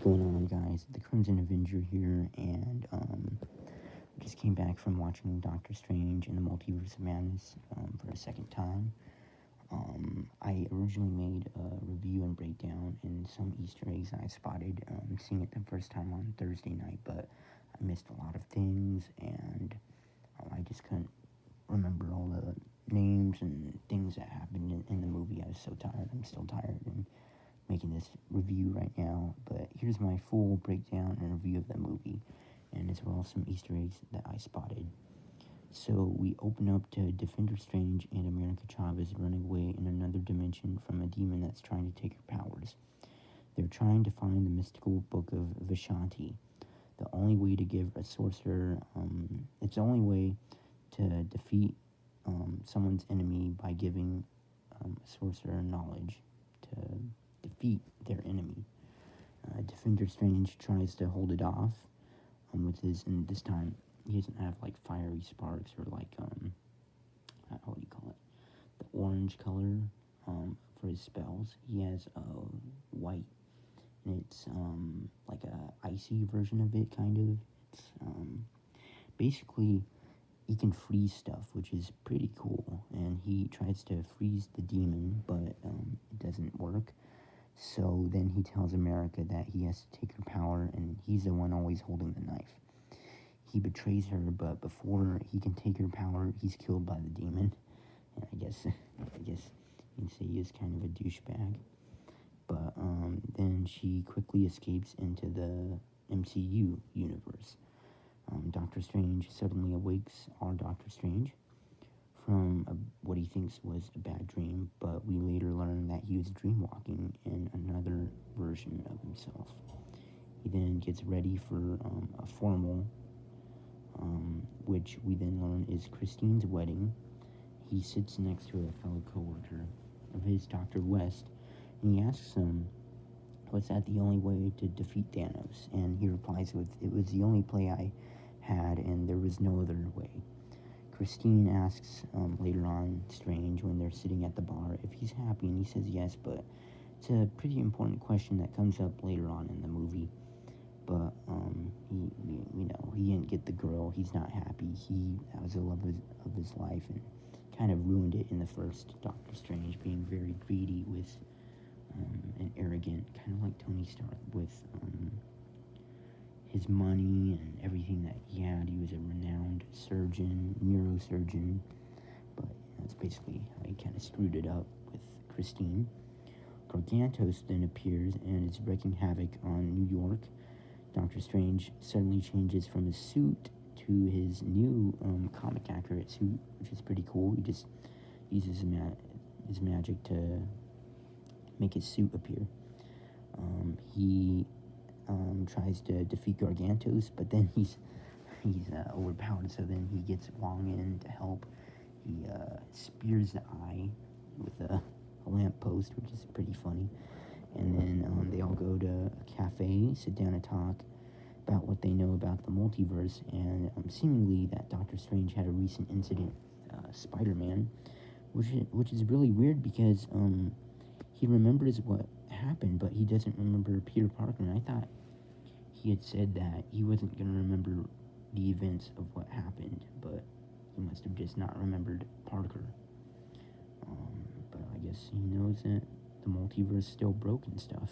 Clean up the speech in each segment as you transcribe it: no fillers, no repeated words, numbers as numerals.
going on, guys? The Crimson Avenger here, and just came back from watching Doctor Strange and the Multiverse of Madness for a second time. I originally made a review and breakdown and some Easter eggs I spotted seeing it the first time on Thursday night, but I missed a lot of things, and I just couldn't remember all the names and things that happened in the movie. I was so tired. I'm still tired and making this review right now, but here's my full breakdown and review of the movie, and as well as some Easter eggs that I spotted. So we open up to Defender Strange and America Chavez running away in another dimension from a demon that's trying to take her powers. They're trying to find the mystical book of Vishanti. The only way to give a sorcerer, it's the only way to defeat someone's enemy by giving a sorcerer knowledge to defeat their enemy. Defender Strange tries to hold it off with his, and this time he doesn't have like fiery sparks or like what do you call it, the orange color for his spells. He has white, and it's like a icy version of it, kind of. It's basically he can freeze stuff, which is pretty cool, and he tries to freeze the demon, but it doesn't work. So then he tells America that he has to take her power, and he's the one always holding the knife. He betrays her, but before he can take her power, he's killed by the demon. And I guess you can say he is kind of a douchebag. But then she quickly escapes into the MCU universe. Doctor Strange suddenly awakes our Doctor Strange from what he thinks was a bad dream, but we later learn that he was dreamwalking in another version of himself. He then gets ready for a formal, which we then learn is Christine's wedding. He sits next to a fellow co-worker of his, Dr. West, and he asks him, was that the only way to defeat Thanos? And he replies with, it was the only play I had, and there was no other way. Christine asks later on Strange when they're sitting at the bar if he's happy, and he says yes, but it's a pretty important question that comes up later on in the movie. But he didn't get the girl. He's not happy. That was the love of his life, and kind of ruined it in the first Doctor Strange, being very greedy with and arrogant, kind of like Tony Stark with his money and everything that he had. He was a renowned surgeon, neurosurgeon, but that's basically how he kind of screwed it up with Christine. Gargantos then appears and is wreaking havoc on New York. Doctor Strange suddenly changes from his suit to his new comic-accurate suit, which is pretty cool. He just uses his magic to make his suit appear. He tries to defeat Gargantos, but then he's overpowered, so then he gets Wong in to help. He spears the eye with a lamppost, which is pretty funny. And then they all go to a cafe, sit down and talk about what they know about the multiverse, and seemingly that Doctor Strange had a recent incident, Spider-Man, which is really weird because he remembers what happened, but he doesn't remember Peter Parker, and I thought he had said that he wasn't going to remember the events of what happened, but he must have just not remembered Parker. But I guess he knows that the multiverse still broke and stuff.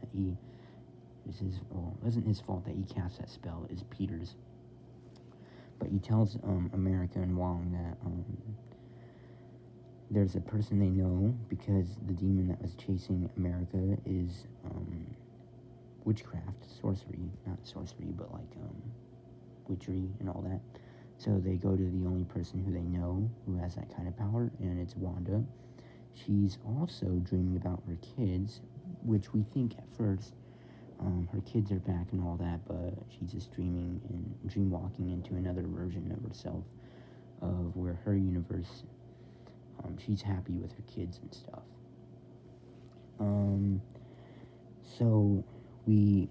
That it wasn't his fault that he cast that spell, it's Peter's. But he tells America and Wong that there's a person they know, because the demon that was chasing America is witchcraft, not sorcery, but like witchery and all that. So they go to the only person who they know who has that kind of power, and it's Wanda. She's also dreaming about her kids, which we think at first her kids are back and all that, but she's just dreaming and dreamwalking into another version of herself, of where her universe, she's happy with her kids and stuff. So we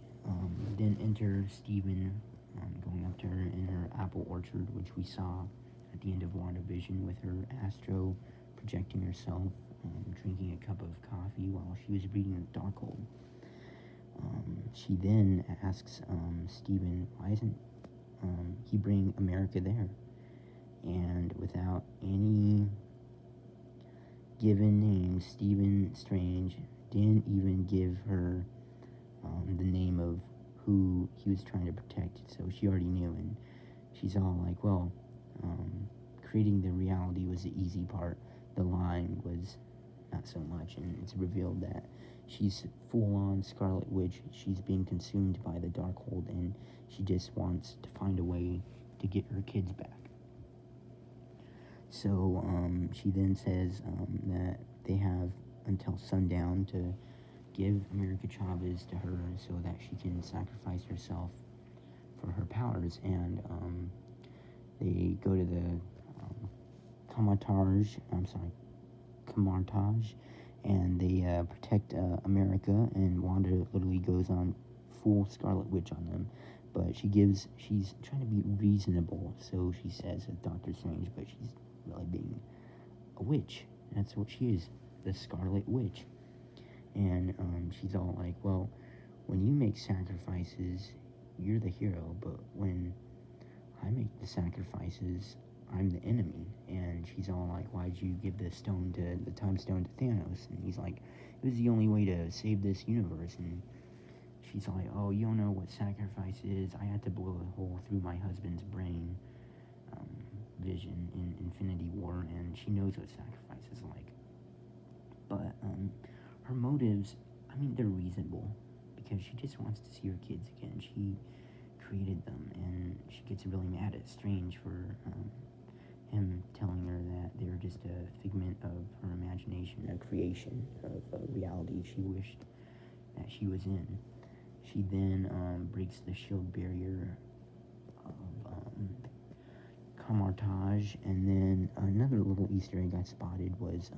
then enter Steven going up to her in her apple orchard, which we saw at the end of WandaVision with her astro projecting herself, drinking a cup of coffee while she was reading the Darkhold. She then asks Stephen, why isn't he bring America there? And without any given name, Stephen Strange didn't even give her the name of who he was trying to protect, so she already knew, and she's all like, well, creating the reality was the easy part, the lying was not so much, and it's revealed that she's full-on Scarlet Witch. She's being consumed by the Darkhold, and she just wants to find a way to get her kids back. So she then says that they have until sundown to give America Chavez to her so that she can sacrifice herself for her powers, and they go to the Camartage, and they protect America, and Wanda literally goes on full Scarlet Witch on them, but she's trying to be reasonable, so she says that Doctor Strange, but she's really being a witch. That's what she is, the Scarlet Witch. And she's all like, well, when you make sacrifices, you're the hero, but when I make the sacrifices, I'm the enemy. And she's all like, why'd you give the time stone to Thanos? And he's like, it was the only way to save this universe. And she's like, oh, you don't know what sacrifice is. I had to blow a hole through my husband's brain, Vision, in Infinity War, and she knows what sacrifice is like. But her motives, I mean, they're reasonable, because she just wants to see her kids again. She created them, and she gets really mad at Strange for him telling her that they're just a figment of her imagination, a creation of a reality she wished that she was in. She then breaks the shield barrier of Camartage, and then another little Easter egg I spotted was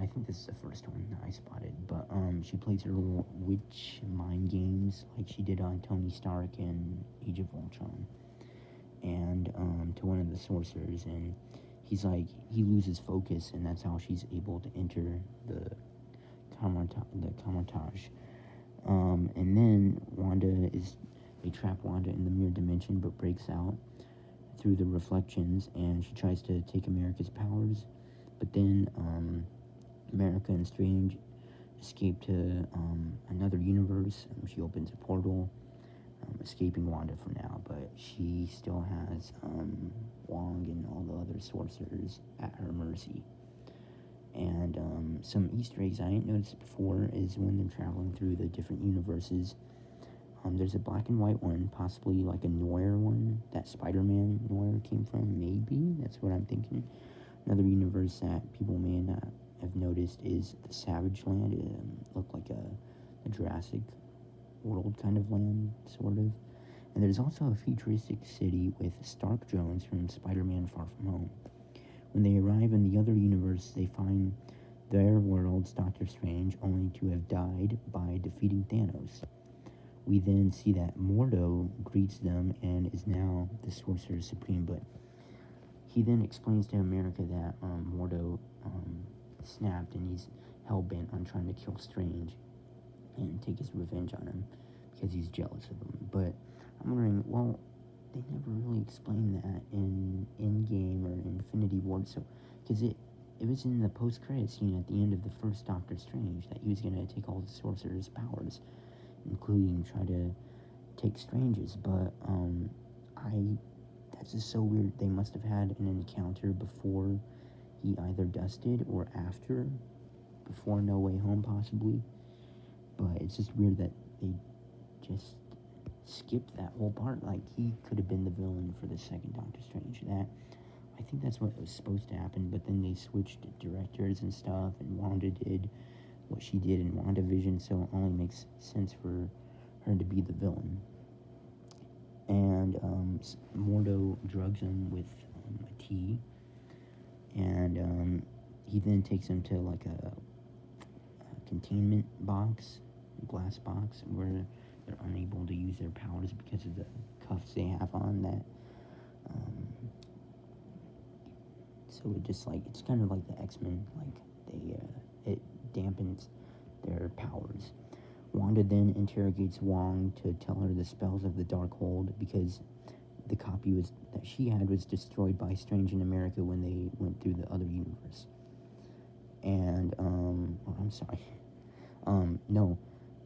I think this is the first one that I spotted, but she plays her little witch mind games like she did on Tony Stark in Age of Ultron, and to one of the sorcerers, and he's like, he loses focus, and that's how she's able to enter the Camartage. And then they trap Wanda in the mirror dimension, but breaks out through the reflections, and she tries to take America's powers, but then America and Strange escape to another universe. She opens a portal, escaping Wanda for now, but she still has Wong and all the other sorcerers at her mercy. And some Easter eggs I didn't notice before is when they're traveling through the different universes. There's a black and white one, possibly like a noir one that Spider-Man noir came from, maybe? That's what I'm thinking. Another universe that people may not have noticed is the Savage Land. It looked like a Jurassic World kind of land, sort of. And there's also a futuristic city with Stark drones from Spider-Man Far From Home. When they arrive in the other universe, they find their world's Doctor Strange, only to have died by defeating Thanos. We then see that Mordo greets them and is now the Sorcerer Supreme, but he then explains to America that Mordo snapped, and he's hell-bent on trying to kill Strange and take his revenge on him because he's jealous of him. But I'm wondering, well, they never really explained that in Endgame or Infinity War, so because it was in the post-credit scene at the end of the first Doctor Strange that he was going to take all the Sorcerer's powers, including try to take Strange's, but that's just so weird. They must have had an encounter before he either dusted or after, before No Way Home possibly, but it's just weird that they just skipped that whole part. Like, he could have been the villain for the second Doctor Strange. I think that's what was supposed to happen, but then they switched directors and stuff, and Wanda did what she did in WandaVision, so it only makes sense for her to be the villain. And Mordo drugs him with a tea, and he then takes him to like a containment box, glass box, where they're unable to use their powers because of the cuffs they have on that. So it just, like, it's kind of like the X-Men, like, it dampens their powers. Wanda then interrogates Wong to tell her the spells of the Darkhold, because the copy that she had was destroyed by Strange in America when they went through the other universe. And I'm sorry. No,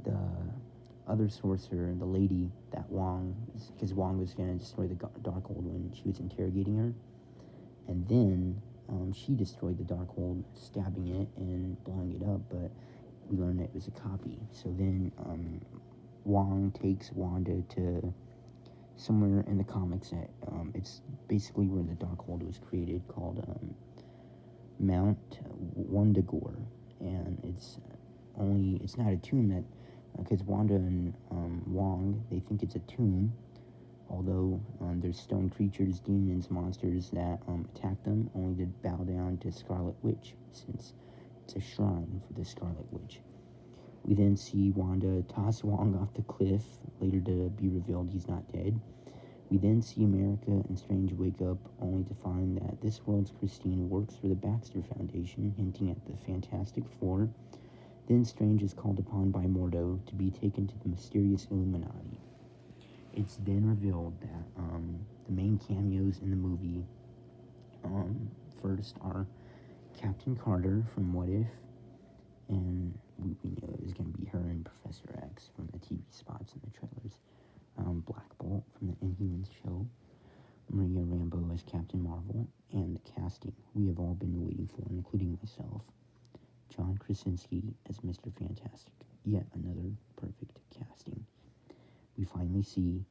the other sorcerer, the lady that because Wong was going to destroy the Darkhold when she was interrogating her, and then she destroyed the Darkhold, stabbing it and blowing it up, but we learned that it was a copy. So then Wong takes Wanda to somewhere in the comics that it's basically where the Darkhold was created, called Mount Wundagore, and it's not a tomb, that because Wanda and Wong, they think it's a tomb, although there's stone creatures, demons, monsters that attack them, only to bow down to Scarlet Witch, since it's a shrine for the Scarlet Witch. We then see Wanda toss Wong off the cliff, later to be revealed he's not dead. We then see America and Strange wake up, only to find that this world's Christine works for the Baxter Foundation, hinting at the Fantastic Four. Then Strange is called upon by Mordo to be taken to the mysterious Illuminati. It's then revealed that the main cameos in the movie first are Captain Carter from What If, and we knew it was going to be her and Professor X from the TV spots and the trailers. Black Bolt from the Inhumans show, Maria Rambeau as Captain Marvel, and the casting we have all been waiting for, including myself. John Krasinski as Mr. Fantastic. Yet another perfect casting. We finally see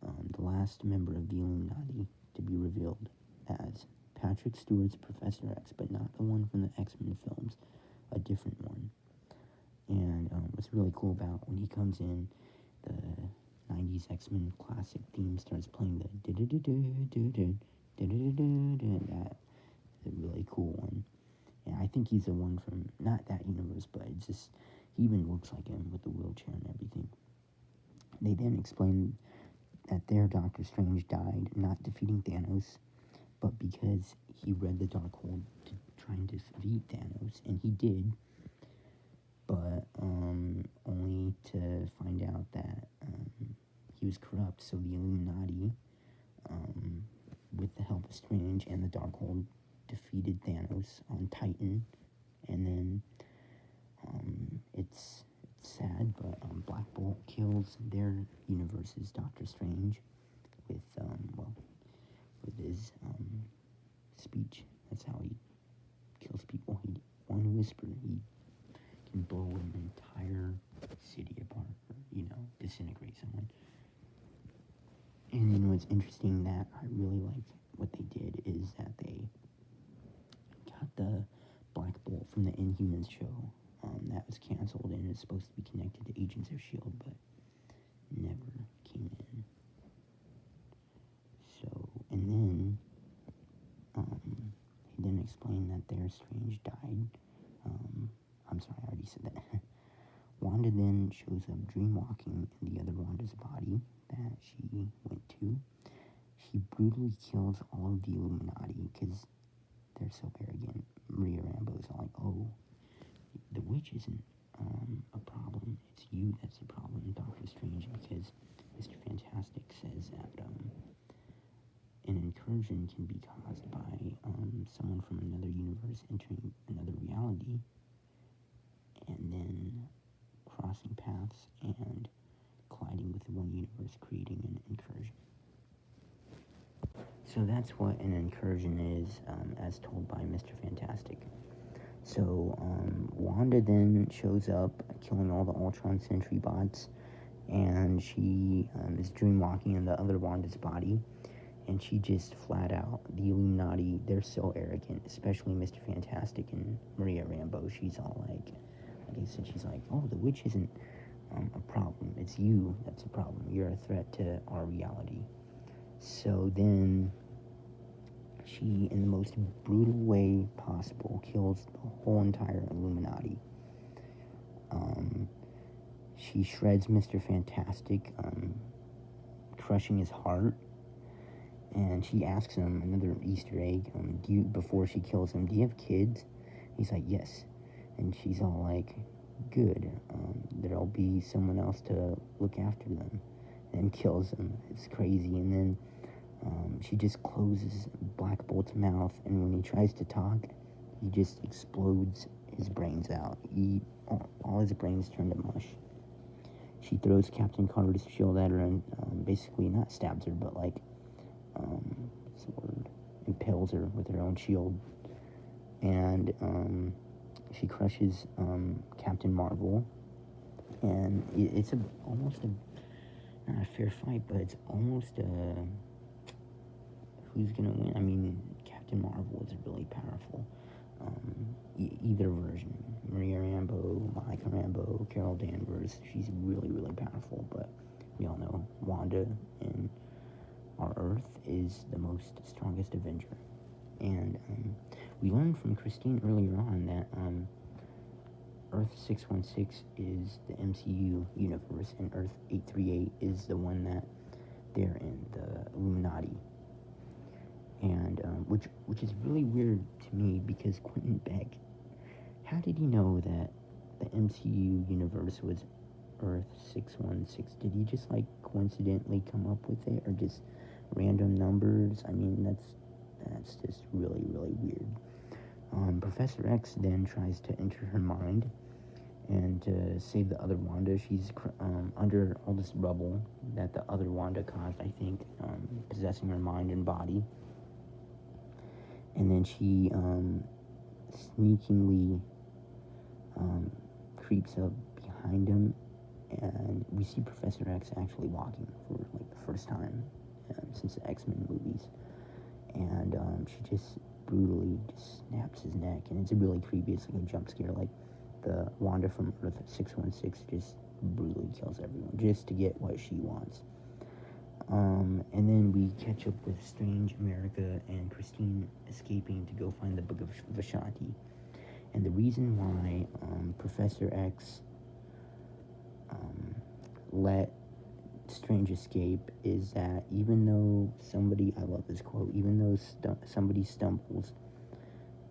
the last member of the Illuminati to be revealed as Patrick Stewart's Professor X, but not the one from the X-Men films, a different one. And what's really cool about when he comes in, the 90s X-Men classic theme starts playing, the that's a really cool one. And I think he's the one from, not that universe, but it's just, he even looks like him with the wheelchair and everything. They then explain that their Doctor Strange died not defeating Thanos, but because he read the Darkhold to try and defeat Thanos, and he did, but only to find out that he was corrupt. So the Illuminati, with the help of Strange and the Darkhold, defeated Thanos on Titan. And then it's sad, but Black Bolt kills their universe's Doctor Strange with his speech. That's how he kills people. One whisper, he can blow an entire city apart, or disintegrate someone. And it's interesting that I really like what they did is that they got the Black Bolt from the Inhumans show that was canceled, and it's supposed to be connected to Agents of S.H.I.E.L.D., but never came in. So, and then he then explained that their Strange died. I'm sorry, I already said that. Wanda then shows up dreamwalking in the other Wanda's body that she went to. She brutally kills all of the Illuminati because they're so arrogant. Maria Rambeau is like, oh, the witch isn't a problem, it's you that's the problem, Doctor Strange, because Mr. Fantastic says that an incursion can be caused by someone from another universe entering another reality and then crossing paths and colliding with one universe, creating an incursion. So that's what an incursion is, as told by Mr. Fantastic. So Wanda then shows up, killing all the Ultron Sentry bots, and she is dreamwalking in the other Wanda's body, and she just flat out, the Illuminati, they're so arrogant, especially Mr. Fantastic and Maria Rambeau. She's all like I said, she's like, oh, the witch isn't a problem, it's you that's a problem, you're a threat to our reality. So then she, in the most brutal way possible, kills the whole entire Illuminati. She shreds Mr. Fantastic, crushing his heart, and she asks him, another Easter egg, before she kills him, do you have kids? He's like, yes. And she's all like, good. There'll be someone else to look after them, and kills him. It's crazy. And then she just closes Black Bolt's mouth, and when he tries to talk, he just explodes his brains out. All his brains turn to mush. She throws Captain Carter's shield at her and basically not stabs her, but like, what's the word? Impales her with her own shield. And she crushes Captain Marvel. And it's almost not a fair fight, but it's almost a who's gonna win. I mean, Captain Marvel is really powerful. Either version, Maria Rambeau, Monica Rambeau, Carol Danvers, she's really, really powerful. But we all know Wanda in our Earth is the strongest Avenger. And we learned from Christine earlier on that Earth 616 is the MCU universe, and Earth 838 is the one that they're in, the Illuminati. And which is really weird to me, because Quentin Beck, how did he know that the MCU universe was Earth 616? Did he just like coincidentally come up with it, or just random numbers? I mean, that's just really, really weird. Professor X then tries to enter her mind and to save the other Wanda. She's under all this rubble that the other Wanda caused, I think, possessing her mind and body. And then she sneakingly creeps up behind him, and we see Professor X actually walking for like the first time since the X-Men movies. And she just brutally just snaps his neck, and it's really creepy. It's like a jump scare, like the Wanda from Earth 616 just brutally kills everyone just to get what she wants. And then we catch up with Strange, America, and Christine escaping to go find the Book of Vishanti. And the reason why Professor X let Strange escape is that even though I love this quote, even though somebody stumbles,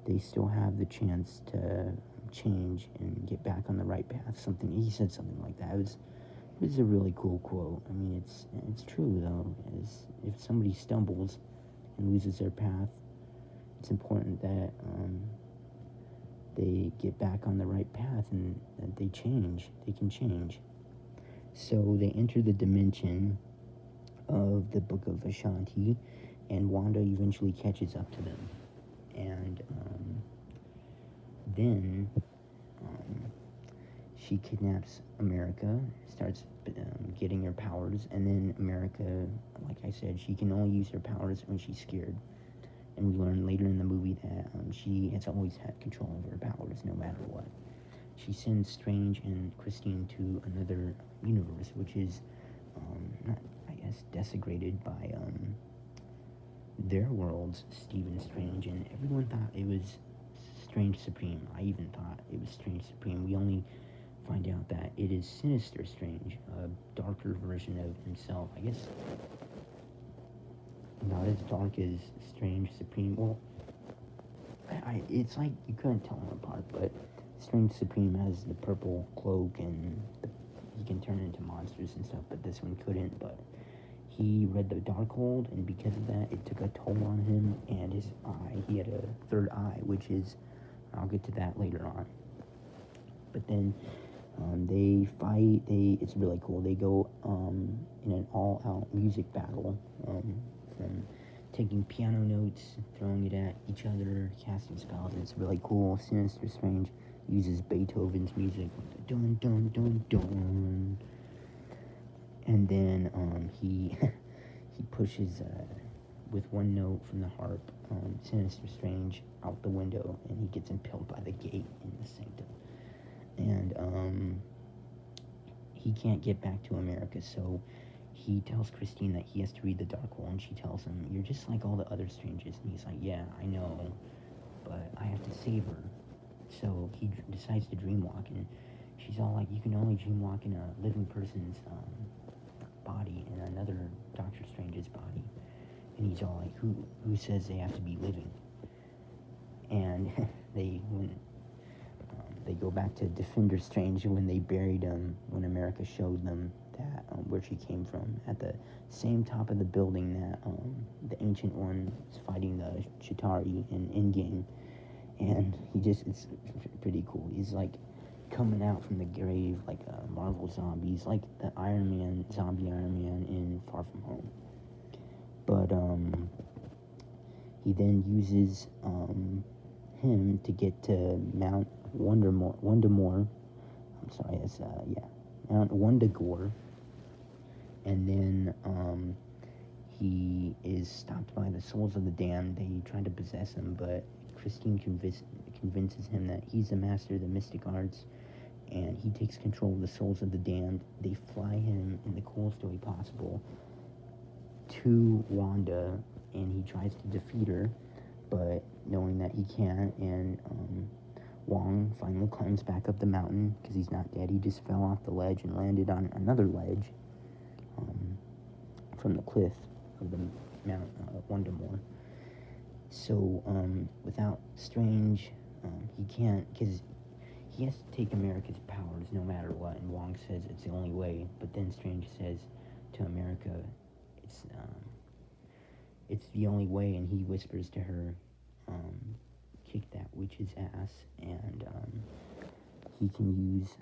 they still have the chance to change and get back on the right path. He said something like that. It was a really cool quote. I mean, it's true though. If somebody stumbles and loses their path, it's important that they get back on the right path and that they change. They can change. So they enter the dimension of the Book of Vishanti, and Wanda eventually catches up to them. And then she kidnaps America, starts getting her powers, and then America, like I said, she can only use her powers when she's scared. And we learn later in the movie that she has always had control over her powers, no matter what. She sends Strange and Christine to another universe, which is, not, I guess, desecrated by their world's Stephen Strange, and everyone thought it was Strange Supreme. I even thought it was Strange Supreme. We only find out that it is Sinister Strange, a darker version of himself. I guess not as dark as Strange Supreme. Well, it's like you couldn't tell them apart, but Strange Supreme has the purple cloak and he can turn into monsters and stuff, but this one couldn't. But he read the Darkhold, and because of that, it took a toll on him and his eye. He had a third eye, which is, I'll get to that later on. But then they fight. It's really cool. They go in an all-out music battle, from taking piano notes, throwing it at each other, casting spells. It's really cool. Sinister Strange uses Beethoven's music, dun dun dun dun, and then he pushes with one note from the harp, Sinister Strange out the window, and he gets impaled by the gate in the sanctum. And he can't get back to America, so he tells Christine that he has to read the Darkhold, and she tells him, "You're just like all the other Stranges." And he's like, "Yeah, I know, but I have to save her." So he decides to dreamwalk, and she's all like, "You can only dreamwalk in a living person's body, in another Doctor Strange's body." And he's all like, who says they have to be living? And when they go back to Defender Strange when they buried him, when America showed them that where she came from, at the same top of the building that the Ancient One is fighting the Chitauri in Endgame. And it's pretty cool. He's like coming out from the grave like Marvel zombies, like the zombie Iron Man in Far From Home. But he then uses him to get to Mount Wundamore. I'm sorry, it's Mount Wundagore, and then he is stopped by the souls of the damned. They try to possess him, but Christine convinces him that he's the master of the mystic arts, and he takes control of the souls of the damned. They fly him in the coolest way possible to Wanda, and he tries to defeat her, but knowing that he can't, and Wong finally climbs back up the mountain because he's not dead. He just fell off the ledge and landed on another ledge from the cliff of the Mount Wundamore. So without Strange, he can't, because he has to take America's powers no matter what, and Wong says it's the only way, but then Strange says to America, it's the only way, and he whispers to her, kick that witch's ass, and he can use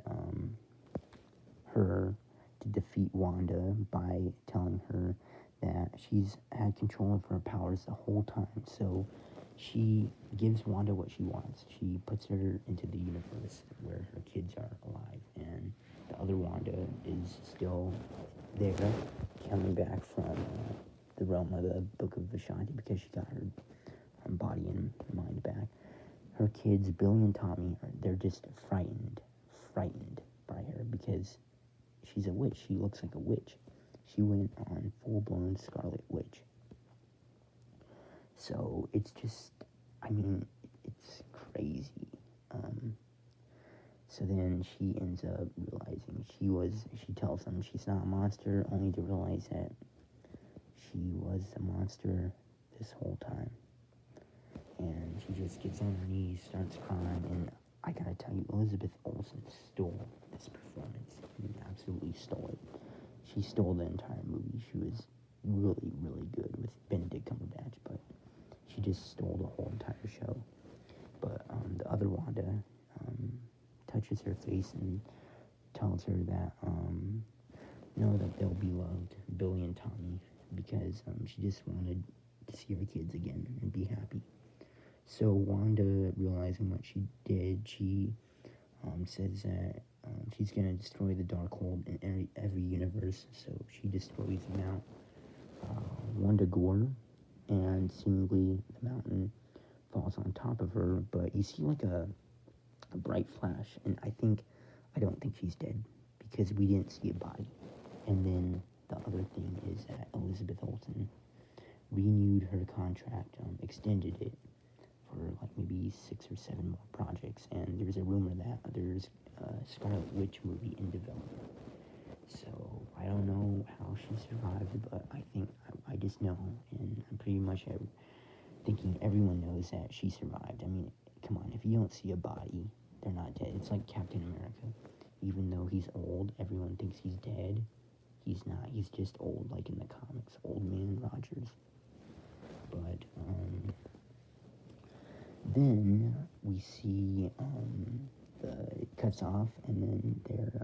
her to defeat Wanda by telling her that she's had control of her powers the whole time. So she gives Wanda what she wants. She puts her into the universe where her kids are alive, and the other Wanda is still there, coming back from the realm of the Book of Vishanti because she got her body and mind back. Her kids, Billy and Tommy, they're just frightened by her because she's a witch. She looks like a witch. She went on full-blown Scarlet Witch. So it's just, it's crazy. So then she ends up realizing she tells them she's not a monster, only to realize that she was a monster this whole time. And she just gets on her knees, starts crying, and I gotta tell you, Elizabeth Olsen stole this performance. Absolutely stole it. She stole the entire movie. She was really, really good with Benedict Cumberbatch, but she just stole the whole entire show. But the other Wanda touches her face and tells her that know that they'll be loved, Billy and Tommy, because she just wanted to see her kids again and be happy. So Wanda, realizing what she did, she says that she's going to destroy the Darkhold in every universe. So she destroys Mount Wundagore, and seemingly the mountain falls on top of her, but you see like a bright flash, and I don't think she's dead, because we didn't see a body. And then the other thing is that Elizabeth Olsen renewed her contract, extended it for like maybe 6 or 7 more projects, and there's a rumor that there's a Scarlet Witch movie in development. So I don't know how she survived, but I just know, and I'm pretty much thinking everyone knows that she survived. Come on, if you don't see a body, they're not dead. It's like Captain America. Even though he's old, everyone thinks he's dead. He's not. He's just old, like in the comics, Old Man Rogers. But then we see it cuts off, and then they're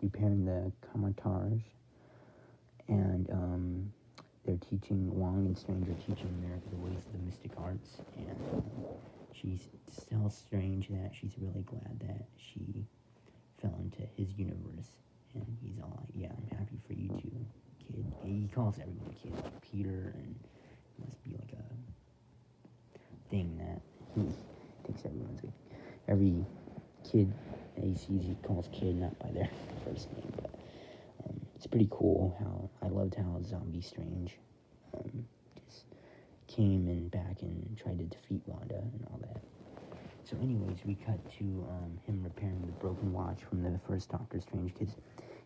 repairing the Kamatage, and they're teaching, Wong and Strange are teaching America the ways of the mystic arts, and she tells Strange that she's really glad that she fell into his universe, and he's all like, yeah, I'm happy for you too, kid. He calls everyone kid, like Peter, and it must be like a thing that he thinks everyone's like, every kid that he sees he calls kid, not by their first name, but it's pretty cool how, I loved how Zombie Strange just came and back and tried to defeat Wanda and all that. So anyways, we cut to him repairing the broken watch from the first Doctor Strange, because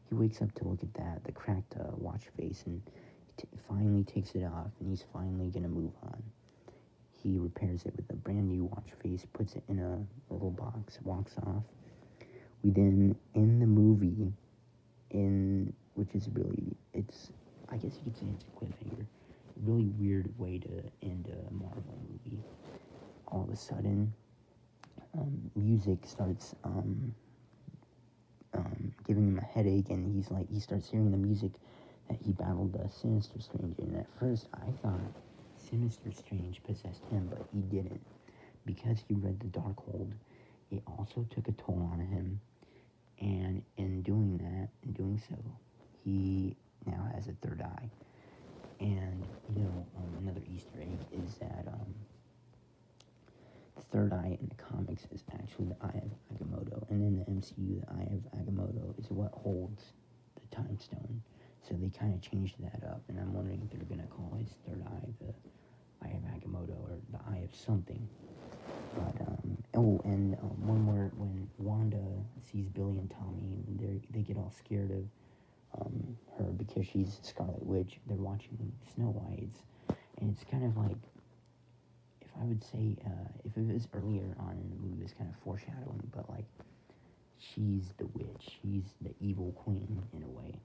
he wakes up to look at the cracked watch face, and finally takes it off, and he's finally going to move on. he repairs it with a brand new watch face, puts it in a little box, walks off. We then, in the movie, which is really, I guess you could say it's a cliffhanger, a really weird way to end a Marvel movie. All of a sudden, music starts giving him a headache, and he starts hearing the music that he battled Sinister Strange in. At first, I thought Sinister Strange possessed him, but he didn't. Because he read the Darkhold, it also took a toll on him, and in doing so, he now has a third eye. And, another Easter egg is that the third eye in the comics is actually the Eye of Agamotto, and in the MCU, the Eye of Agamotto is what holds the Time Stone. So they kind of changed that up, and I'm wondering if they're going to call his third eye the Eye of Agamotto, or the Eye of something. But, one more, when Wanda sees Billy and Tommy, they get all scared of her because she's Scarlet Witch. They're watching Snow White's, and it's kind of like, if I would say, if it was earlier on in the movie, it's kind of foreshadowing, but like, she's the witch, she's the evil queen in a way.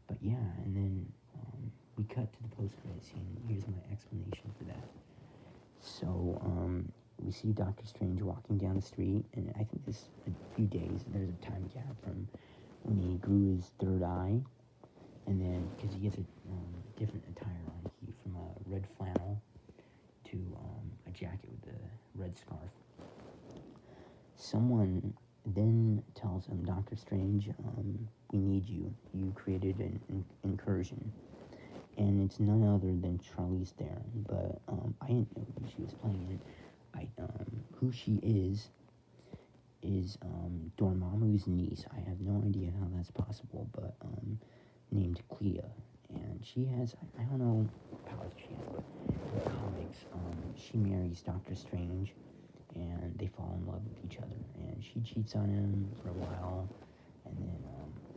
But yeah, and then we cut to the post-credit scene. Here's my explanation for that. So, we see Doctor Strange walking down the street, and I think this a few days, there's a time gap from when he grew his third eye, and then, because he has a different attire on, from a red flannel to a jacket with a red scarf. Someone then tells him, Doctor Strange, we need you. You created an incursion. And it's none other than Charlize Theron, but I didn't know who she was playing it. Who she is Dormammu's niece. I have no idea how that's possible, but named Clea, and she has, I don't know what powers she has, but in the comics, she marries Doctor Strange, and they fall in love with each other, and she cheats on him for a while, and then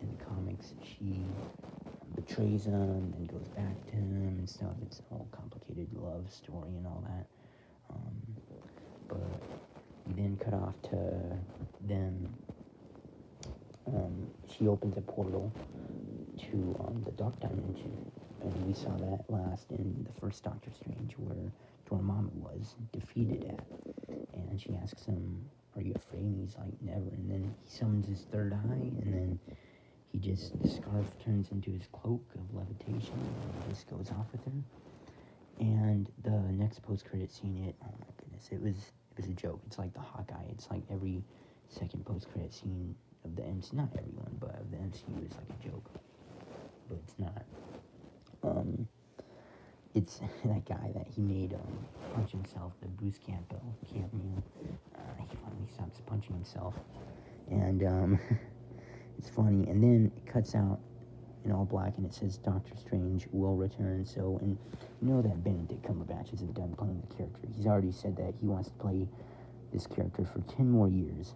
in the comics, she betrays him and goes back to him and stuff. It's a whole complicated love story and all that. But we then cut off to them. She opens a portal to the Dark Dimension, and we saw that last in the first Doctor Strange, where Dormammu was defeated at. And she asks him, "Are you afraid?" And he's like, "Never." And then he summons his third eye, and then the scarf turns into his cloak of levitation, and he just goes off with her. And the next post-credit scene, oh my goodness, it was a joke. It's like the Hawkeye. It's like every second post-credit scene of the MCU, not everyone, but of the MCU is like a joke. But it's not. It's that guy that he made punch himself, the Bruce Campbell cameo. He finally stops punching himself. And, it's funny, and then it cuts out in all black, and it says Doctor Strange will return. So, and you know that Benedict Cumberbatch isn't done playing the character. He's already said that he wants to play this character for 10 more years.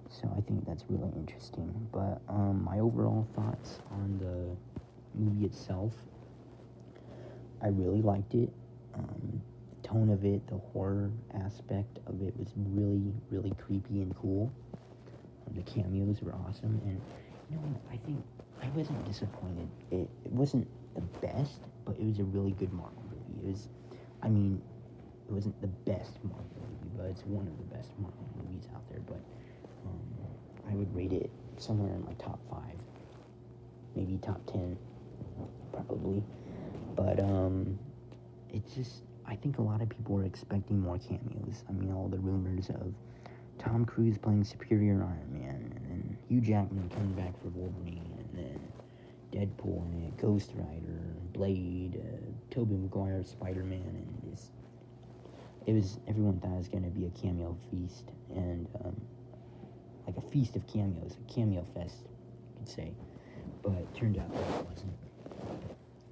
So I think that's really interesting. But my overall thoughts on the movie itself, I really liked it. The tone of it, the horror aspect of it was really, really creepy and cool. The cameos were awesome, and I think I wasn't disappointed. It wasn't the best, but it was a really good Marvel movie. It wasn't the best Marvel movie, but it's one of the best Marvel movies out there. But I would rate it somewhere in my top 5, maybe top 10, probably. But it's just, I think a lot of people were expecting more cameos. All the rumors of Tom Cruise playing Superior Iron Man, and then Hugh Jackman coming back for Wolverine, and then Deadpool in it, Ghost Rider, Blade, Tobey Maguire, Spider-Man, and everyone thought it was going to be a cameo feast, and like a feast of cameos, a cameo fest, you could say, but it turned out that it wasn't.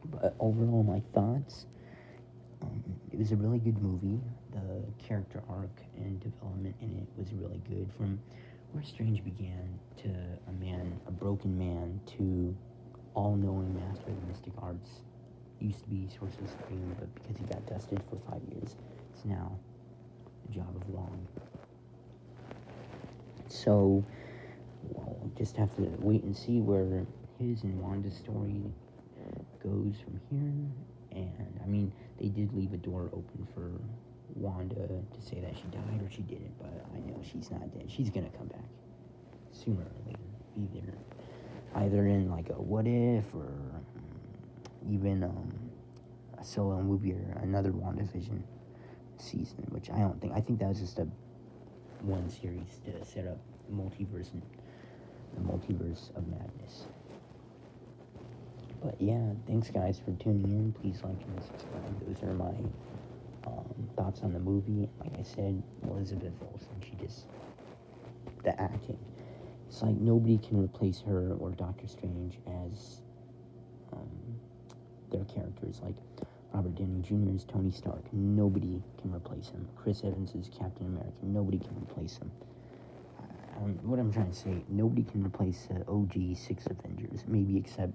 But overall, my thoughts, it was a really good movie. The character arc and development in it was really good. From where Strange began to a broken man, to all-knowing master of the mystic arts, used to be Sorcerer Supreme, but because he got dusted for 5 years, it's now the job of Wong. So, well, just have to wait and see where his and Wanda's story goes from here. And, I mean, they did leave a door open for Wanda to say that she died or she didn't, but I know she's not dead. She's gonna come back sooner or later. Either in, like, a what if, or even a solo movie or another WandaVision season, which I don't think. I think that was just a one series to set up the multiverse of madness. But yeah, thanks guys for tuning in. Please like and subscribe. Those are my thoughts on the movie. Like I said, Elizabeth Olsen, the acting. It's like nobody can replace her or Doctor Strange as their characters. Like Robert Downey Jr. is Tony Stark. Nobody can replace him. Chris Evans is Captain America. Nobody can replace him. What I'm trying to say, nobody can replace the OG 6 Avengers, maybe except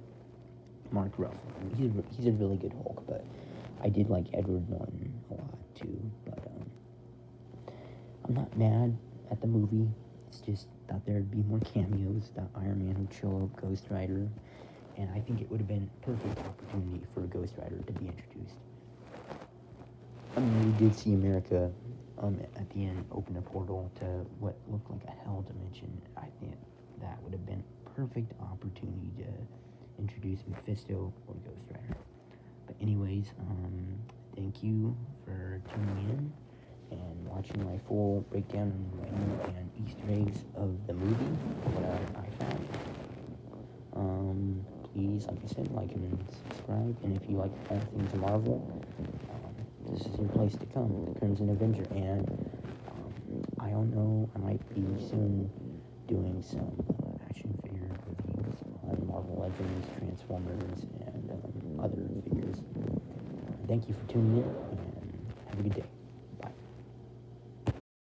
Mark Ruffalo. He's a really good Hulk, but I did like Edward Norton a lot too. But I'm not mad at the movie. It's just thought there'd be more cameos. That Iron Man would show up, Ghost Rider, and I think it would have been a perfect opportunity for Ghost Rider to be introduced. I mean, we did see America at the end open a portal to what looked like a hell dimension. I think that would have been a perfect opportunity to introduce Mephisto or Ghost Rider. But anyways, thank you for tuning in and watching my full breakdown and Easter eggs of the movie, what I found. Please, like I said, like and subscribe, and if you like all things Marvel, this is your place to come, the Crimson Avenger. And I don't know, I might be soon doing some action figure reviews on Marvel Legends, Transformers, and other figures. Thank you for tuning in, and have a good day.